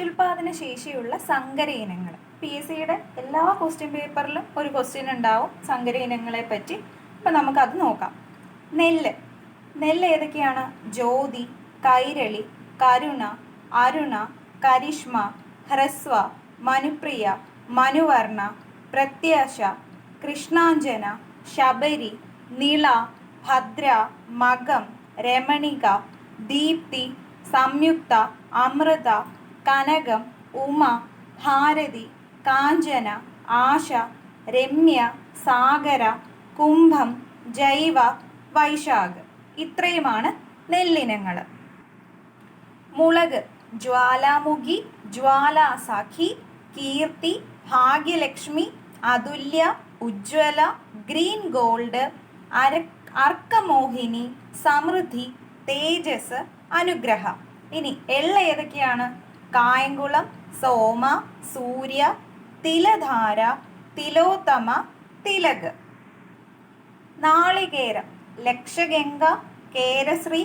അത്യുൽപാദന ശേഷിയുള്ള സങ്കര ഇനങ്ങൾ. PSCയുടെ എല്ലാ ക്വസ്റ്റ്യൻ പേപ്പറിലും ഒരു ക്വസ്റ്റ്യൻ ഉണ്ടാവും സങ്കര ഇനങ്ങളെ പറ്റി. അപ്പം നമുക്കത് നോക്കാം. നെല്ല് ഏതൊക്കെയാണ്? ജ്യോതി, കൈരളി, കരുണ, അരുണ, കരിഷ്മ, ഹ്രസ്വ, മനുപ്രിയ, മനുവർണ, പ്രത്യാശ, കൃഷ്ണാഞ്ജന, ശബരി, നിള, ഭദ്ര, മകം, രമണിക, ദീപ്തി, സംയുക്ത, അമൃത, കനകം, ഉമ, ഭാരതി, കാഞ്ചന, ആശ, രമ്യ, സാഗര, കുംഭം, ജൈവ, വൈശാഖ്. ഇത്രയുമാണ് നെല്ലിനങ്ങൾ. മുളക് ജ്വാലാമുഖി, ജ്വാലാസഖി, കീർത്തി, ഭാഗ്യലക്ഷ്മി, അതുല്യ, ഉജ്ജ്വല, ഗ്രീൻ ഗോൾഡ്, അർക്കമോഹിനി, സമൃദ്ധി, തേജസ്, അനുഗ്രഹ. ഇനി എള്ള ഏതൊക്കെയാണ്? കായംകുളം, സോമ, സൂര്യ, തിലധാര, തിലോത്തമ, തിലക്. നാളികേരം ലക്ഷഗംഗ, കേരശ്രീ,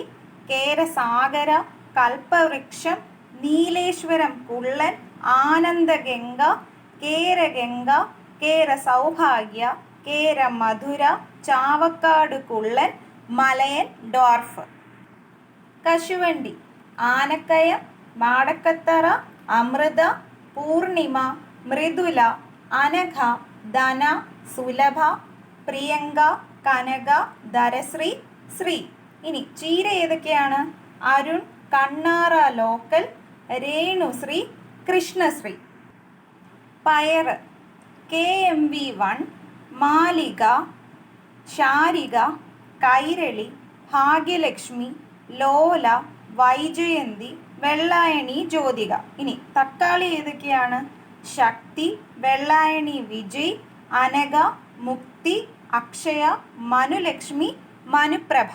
കേരസാഗര, കൽപ്പവൃക്ഷം, നീലേശ്വരം കുള്ളൻ, ആനന്ദഗംഗ, കേരഗംഗ, കേരസൗഭാഗ്യ, കേരമധുര, ചാവക്കാട് കുള്ളൻ, മലയൻ ഡോർഫ്. കശുവണ്ടി ആനക്കയം, മാടക്കത്തറ, അമൃത, പൂർണിമ, മൃദുല, അനഘ, ധന, സുലഭ, പ്രിയങ്ക, കനക, ധരശ്രീ, ശ്രീ. ഇനി ചീര ഏതൊക്കെയാണ്? അരുൺ, കണ്ണാറ ലോക്കൽ, രേണുശ്രീ, കൃഷ്ണശ്രീ. പയറ് KMV1, മാലിക, ശാരിക, കൈരളി, ഭാഗ്യലക്ഷ്മി, ലോല, വൈജയന്തി, വെള്ളായണി, ജ്യോതിക. ഇനി തക്കാളി ഏതൊക്കെയാണ്? ശക്തി, വെള്ളായണി വിജയ്, അനഘ, മുക്തി, അക്ഷയ, മനുലക്ഷ്മി, മനുപ്രഭ.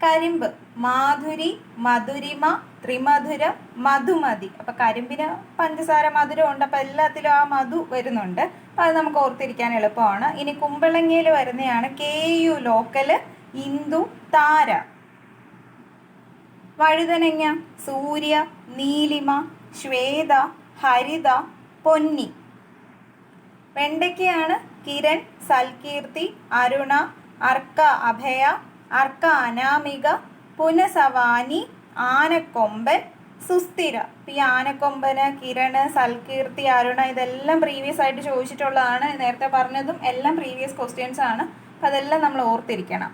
കരിമ്പ് മാധുരി, മധുരിമ, ത്രിമധുരം, മധുമതി. അപ്പൊ കരിമ്പിന് പഞ്ചസാര മധുരം ഉണ്ട്, അപ്പൊ എല്ലാത്തിലും ആ മധു വരുന്നുണ്ട്. അപ്പൊ അത് നമുക്ക് ഓർത്തിരിക്കാൻ എളുപ്പമാണ്. ഇനി കുമ്പളങ്ങയിൽ വരുന്നതാണ് KU ലോക്കല്, ഇന്ദു, താര. വഴുതനങ്ങ സൂര്യ, നീലിമ, ശ്വേത, ഹരിത, പൊന്നി. വെണ്ടയ്ക്കയാണ് കിരൺ, സൽകീർത്തി, അരുണ, അർക്ക അഭയ, അർക്ക അനാമിക, പുനസവാനി, ആനക്കൊമ്പൻ, സുസ്ഥിര. ഈ ആനക്കൊമ്പന്, കിരണ്, സൽകീർത്തി, അരുണ ഇതെല്ലാം പ്രീവിയസ് ആയിട്ട് ചോദിച്ചിട്ടുള്ളതാണ്. നേരത്തെ പറഞ്ഞതും എല്ലാം പ്രീവിയസ് ക്വസ്റ്റ്യൻസ് ആണ്. അപ്പം അതെല്ലാം നമ്മൾ ഓർത്തിരിക്കണം.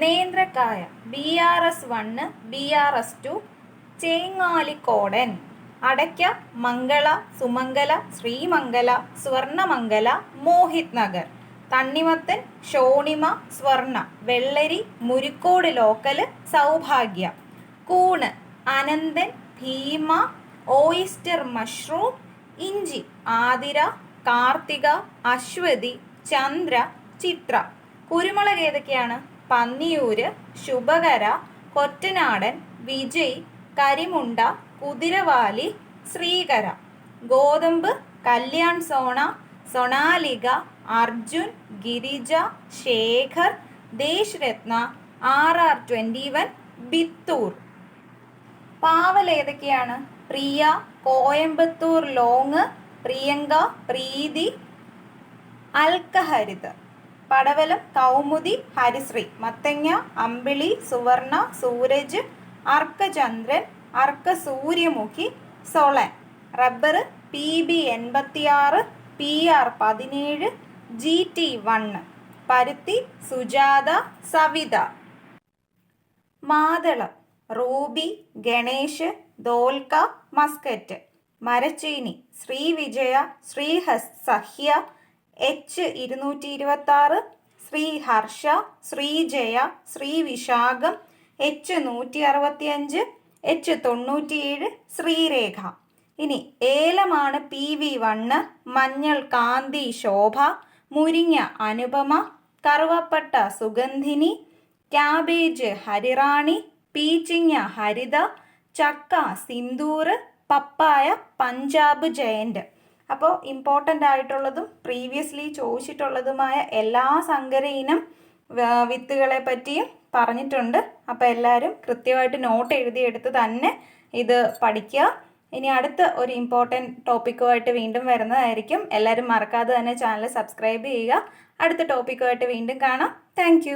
നേന്ത്രക്കായ BRS1, BRS2, ചേങ്ങാലിക്കോടൻ. അടയ്ക്ക മംഗള, സുമംഗല, ശ്രീമംഗല, സ്വർണമംഗല, മോഹിത് നഗർ. തണ്ണിമത്തൻ ഷോണിമ, സ്വർണ. വെള്ളരി മുരിക്കോട് ലോക്കല്, സൗഭാഗ്യ. കൂണ് അനന്തൻ, ഭീമ, ഓയിസ്റ്റർ മഷ്റൂം. ഇഞ്ചി ആതിര, കാർത്തിക, അശ്വതി, ചന്ദ്ര, ചിത്ര. കുരുമുളക് ഏതൊക്കെയാണ്? പന്നിയൂര്, ശുഭകര, കൊറ്റനാടൻ, വിജയ്, കരിമുണ്ട, കുതിരവാലി, ശ്രീകര. ഗോതമ്പ് കല്യാൺ സോണ, സൊണാലിക, അർജുൻ, ഗിരിജ, ശേഖർ, ദേശരത്ന, RR21, ബിത്തൂർ. പാവൽ ഏതൊക്കെയാണ്? പ്രിയ, കോയമ്പത്തൂർ ലോങ്, പ്രിയങ്ക, പ്രീതി, അൽക്കഹരിത്. പടവലം കൗമുദി, ഹരിശ്രീ. മത്തങ്ങ അമ്പിളി, സുവർണ, Sooraj, അർക്കചന്ദ്രൻ, Arka സൂര്യമുഖി, സൊളൻ. Rubber PB86, PR17, GT1. പരുത്തി സുജാത, സവിത. മാതളം റൂബി, ഗണേഷ്, ദോൽക്ക, മസ്കറ്റ്. മരച്ചീനി Sreevijaya, ശ്രീസഹ്യ, H226, ശ്രീഹർഷ, Sreejaya, ശ്രീവിശാഖം, H165, H97, Sreerekha. ഇനി ഏലമാണ് PV1, മഞ്ഞൾ കാന്തി ശോഭ, മുരിങ്ങ അനുപമ, കറുവപ്പട്ട സുഗന്ധിനി, ക്യാബേജ് ഹരിറാണി, പീച്ചിങ്ങ ഹരിത, ചക്ക സിന്ദൂർ, പപ്പായ പഞ്ചാബ് ജയന്റ്. അപ്പോൾ ഇമ്പോർട്ടൻ്റ് ആയിട്ടുള്ളതും പ്രീവിയസ്ലി ചോദിച്ചിട്ടുള്ളതുമായ എല്ലാ സങ്കര ഇനം വിത്തുകളെ പറ്റിയും പറഞ്ഞിട്ടുണ്ട്. അപ്പോൾ എല്ലാവരും കൃത്യമായിട്ട് നോട്ട് എഴുതിയെടുത്ത് തന്നെ ഇത് പഠിക്കുക. ഇനി അടുത്ത ഒരു ഇമ്പോർട്ടൻറ്റ് ടോപ്പിക്കുമായിട്ട് വീണ്ടും വരുന്നതായിരിക്കും. എല്ലാവരും മറക്കാതെ തന്നെ ചാനൽ സബ്സ്ക്രൈബ് ചെയ്യുക. അടുത്ത ടോപ്പിക്കുമായിട്ട് വീണ്ടും കാണാം. താങ്ക്